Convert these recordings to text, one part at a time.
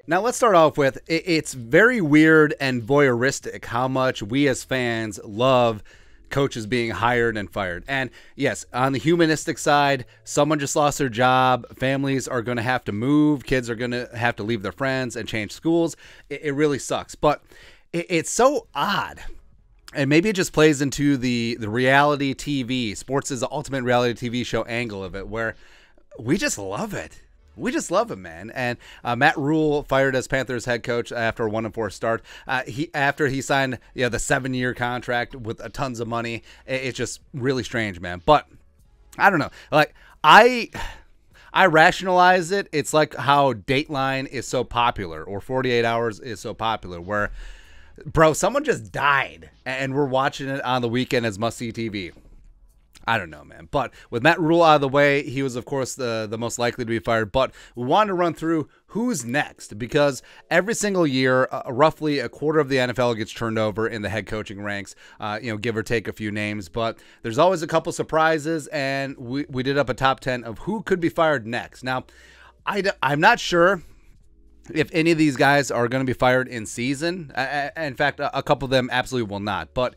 Now, let's start off with it's very weird and voyeuristic how much we as fans love coaches being hired and fired. And yes, on the humanistic side, someone just lost their job. Families are going to have to move. Kids are going to have to leave their friends and change schools. It really sucks. But it's so odd. And maybe it just plays into the reality TV, sports is the ultimate reality TV show angle of it, where we just love it. We just love him, man. And Matt Rhule fired as Panthers head coach after a 1-4 start. After he signed the 7-year contract with tons of money. It's just really strange, man. But I don't know. Like I rationalize it. It's like how Dateline is so popular, or 48 Hours is so popular, where, bro, someone just died and we're watching it on the weekend as must-see TV. I don't know, man. But with Matt Rhule out of the way, he was, of course, the most likely to be fired. But we wanted to run through who's next, because every single year, roughly a quarter of the NFL gets turned over in the head coaching ranks, give or take a few names. But there's always a couple surprises, and we did up a top 10 of who could be fired next. Now, I'm not sure if any of these guys are going to be fired in season. In fact, a couple of them absolutely will not. But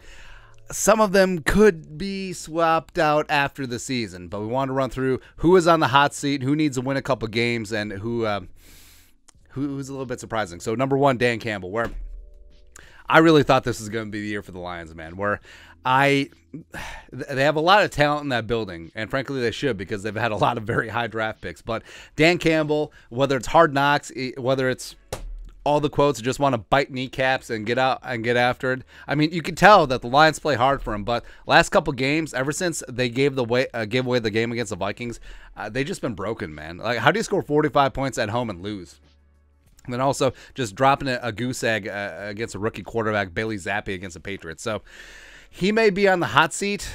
some of them could be swapped out after the season, but we want to run through who is on the hot seat, who needs to win a couple games, and who's a little bit surprising. So number one, Dan Campbell, where I really thought this was going to be the year for the Lions, man, where they have a lot of talent in that building, and frankly they should, because they've had a lot of very high draft picks. But Dan Campbell, whether it's Hard Knocks, whether it's all the quotes, just want to bite kneecaps and get out and get after it. I mean, you can tell that the Lions play hard for him, but last couple games, ever since they gave away the game against the Vikings, they just been broken, man. Like, how do you score 45 points at home and lose? And then also just dropping a goose egg against a rookie quarterback, Bailey Zappi, against the Patriots. So he may be on the hot seat.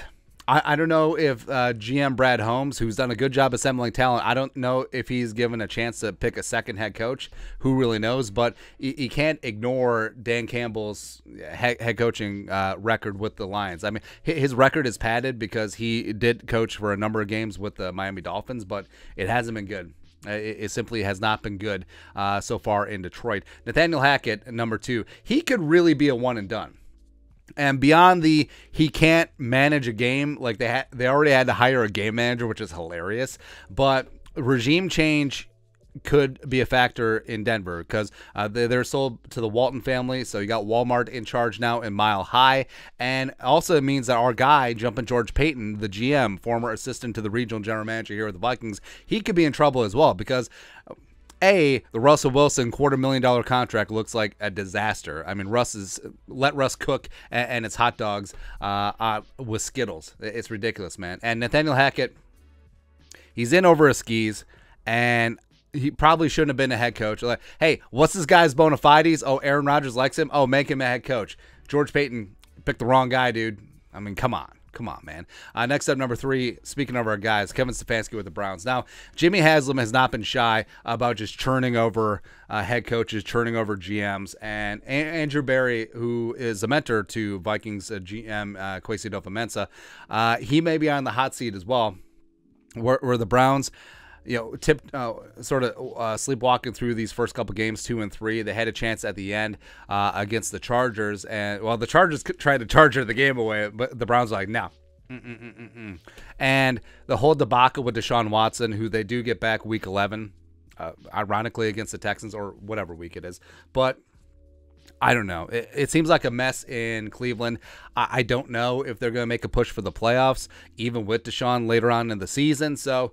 I don't know if GM Brad Holmes, who's done a good job assembling talent, I don't know if he's given a chance to pick a second head coach. Who really knows? But you can't ignore Dan Campbell's head coaching record with the Lions. I mean, his record is padded because he did coach for a number of games with the Miami Dolphins, but it hasn't been good. It simply has not been good so far in Detroit. Nathaniel Hackett, number two, he could really be a one and done. And beyond he can't manage a game, like they already had to hire a game manager, which is hilarious. But regime change could be a factor in Denver, because they're sold to the Walton family. So you got Walmart in charge now in Mile High. And also it means that our guy, Jumpin' George Payton, the GM, former assistant to the regional general manager here at the Vikings, he could be in trouble as well, because the Russell Wilson $250,000 contract looks like a disaster. I mean, let Russ cook and it's hot dogs with Skittles. It's ridiculous, man. And Nathaniel Hackett, he's in over his skis, and he probably shouldn't have been a head coach. Like, hey, what's this guy's bona fides? Oh, Aaron Rodgers likes him. Oh, make him a head coach. George Payton picked the wrong guy, dude. I mean, come on. Come on, man. Next up, number three, speaking of our guys, Kevin Stefanski with the Browns. Now, Jimmy Haslam has not been shy about just churning over head coaches, churning over GMs. And Andrew Berry, who is a mentor to Vikings GM Kwesi Adofo-Mensah, he may be on the hot seat as well, where the Browns, sleepwalking through these first couple games, 2 and 3. They had a chance at the end against the Chargers, and the Chargers tried to charge the game away, but the Browns were like, no. And the whole debacle with Deshaun Watson, who they do get back week 11, ironically against the Texans, or whatever week it is, but I don't know. It seems like a mess in Cleveland. I don't know if they're going to make a push for the playoffs, even with Deshaun later on in the season. So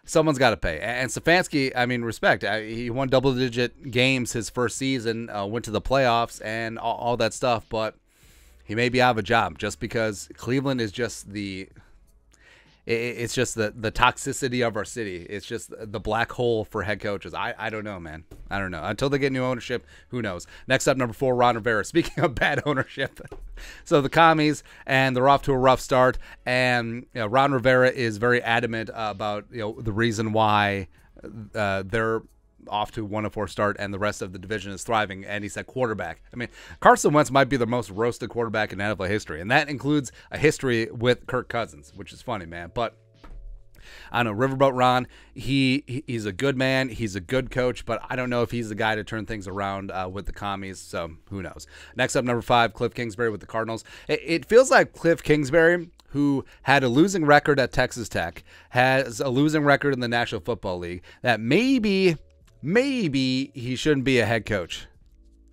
someone's got to pay. And Stefanski, I mean, respect. He won double-digit games his first season, went to the playoffs and all that stuff, but he may be out of a job just because Cleveland is just it's just the toxicity of our city. It's just the black hole for head coaches. I don't know, man. I don't know. Until they get new ownership, who knows? Next up, number 4, Ron Rivera. Speaking of bad ownership, so the commies, and they're off to a rough start. And Ron Rivera is very adamant about the reason why they're off to 1-4 start and the rest of the division is thriving. And he said quarterback. I mean, Carson Wentz might be the most roasted quarterback in NFL history, and that includes a history with Kirk Cousins, which is funny, man. But I don't know, Riverboat Ron, he's a good man. He's a good coach, but I don't know if he's the guy to turn things around with the commies, so who knows. Next up, number 5, Cliff Kingsbury with the Cardinals. It feels like Cliff Kingsbury, who had a losing record at Texas Tech, has a losing record in the National Football League, that maybe he shouldn't be a head coach.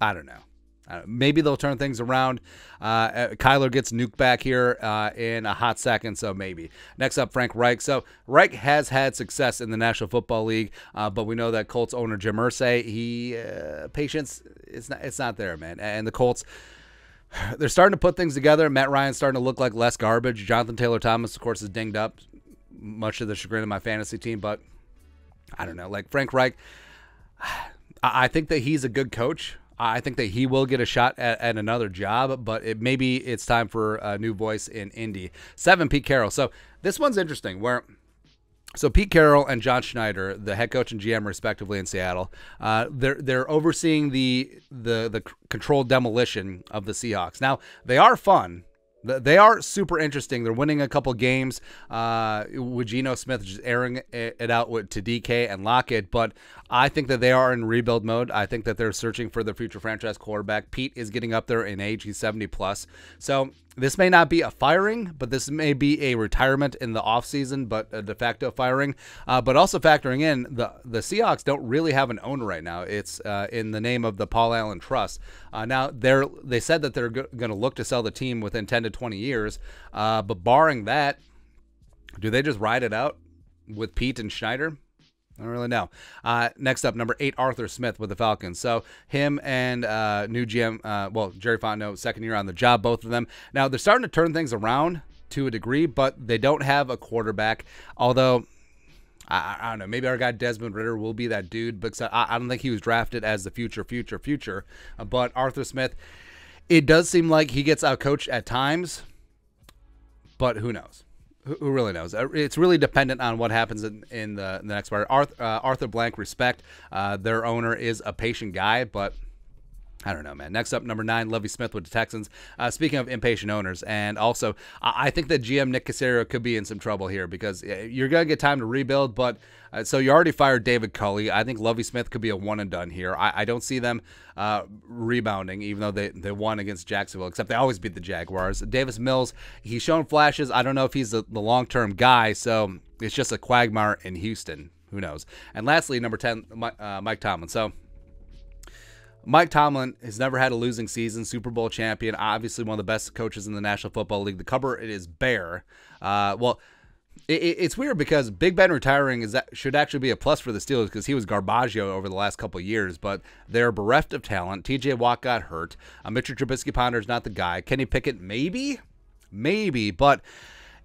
I don't know. Maybe they'll turn things around. Kyler gets nuked back here in a hot second, so maybe. Next up, Frank Reich. So Reich has had success in the National Football League, but we know that Colts owner Jim Irsay, patience, it's not there, man. And the Colts, they're starting to put things together. Matt Ryan's starting to look like less garbage. Jonathan Taylor-Thomas, of course, is dinged up, much to the chagrin of my fantasy team, but I don't know. Like Frank Reich, I think that he's a good coach. I think that he will get a shot at another job, but maybe it's time for a new voice in Indy. 7, Pete Carroll. So this one's interesting. So Pete Carroll and John Schneider, the head coach and GM respectively in Seattle, they're overseeing the controlled demolition of the Seahawks. Now they are fun. They are super interesting. They're winning a couple games with Geno Smith just airing it out to DK and Lockett, but I think that they are in rebuild mode. I think that they're searching for their future franchise quarterback. Pete is getting up there in age. He's 70+. So this may not be a firing, but this may be a retirement in the offseason, but a de facto firing. But also factoring in, the Seahawks don't really have an owner right now. It's in the name of the Paul Allen Trust. Now, they said that they're going to look to sell the team within 10 to 20 years. But barring that, do they just ride it out with Pete and Schneider? I don't really know. Next up, number 8, Arthur Smith with the Falcons. So him and new GM, Jerry Fontenot, second year on the job, both of them. Now, they're starting to turn things around to a degree, but they don't have a quarterback. Although, I don't know, maybe our guy Desmond Ridder will be that dude, because I don't think he was drafted as the future. But Arthur Smith, it does seem like he gets outcoached at times, but who knows? Who really knows? It's really dependent on what happens in the next part. Arthur Blank, respect. Their owner is a patient guy, but I don't know, man. Next up, number 9, Levy Smith with the Texans. Speaking of impatient owners, and also I think that GM Nick Caserio could be in some trouble here, because you're going to get time to rebuild, but so you already fired David Culley. I think Levy Smith could be a one and done here. I don't see them rebounding, even though they won against Jacksonville, except they always beat the Jaguars. Davis Mills, he's shown flashes. I don't know if he's the long-term guy, so it's just a quagmire in Houston. Who knows? And lastly, number 10, Mike Tomlin. So Mike Tomlin has never had a losing season, Super Bowl champion, obviously one of the best coaches in the National Football League. The cupboard is bare. It's weird because Big Ben retiring should actually be a plus for the Steelers, because he was Garbaggio over the last couple of years, but they're bereft of talent. TJ Watt got hurt. Mitchell Trubisky-Ponder's not the guy. Kenny Pickett, maybe, but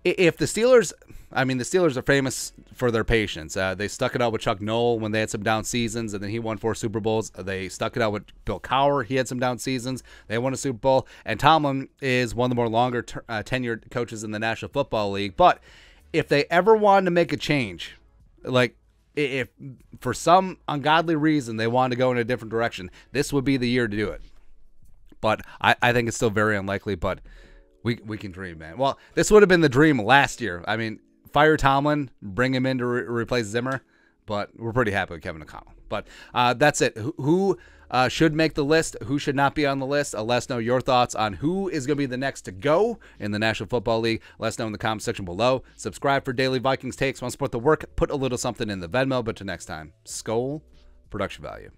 if the Steelers, the Steelers are famous for their patience. They stuck it out with Chuck Noll when they had some down seasons, and then he won 4 Super Bowls. They stuck it out with Bill Cowher. He had some down seasons. They won a Super Bowl. And Tomlin is one of the more longer tenured coaches in the National Football League. But if they ever wanted to make a change, like if for some ungodly reason they wanted to go in a different direction, this would be the year to do it. But I think it's still very unlikely, but we can dream, man. Well, this would have been the dream last year. Fire Tomlin, bring him in to replace Zimmer, but we're pretty happy with Kevin O'Connell. But that's it. Who should make the list? Who should not be on the list? Let us know your thoughts on who is going to be the next to go in the National Football League. Let us know in the comment section below. Subscribe for daily Vikings takes. Want to support the work? Put a little something in the Venmo. But till next time, Skol, production value.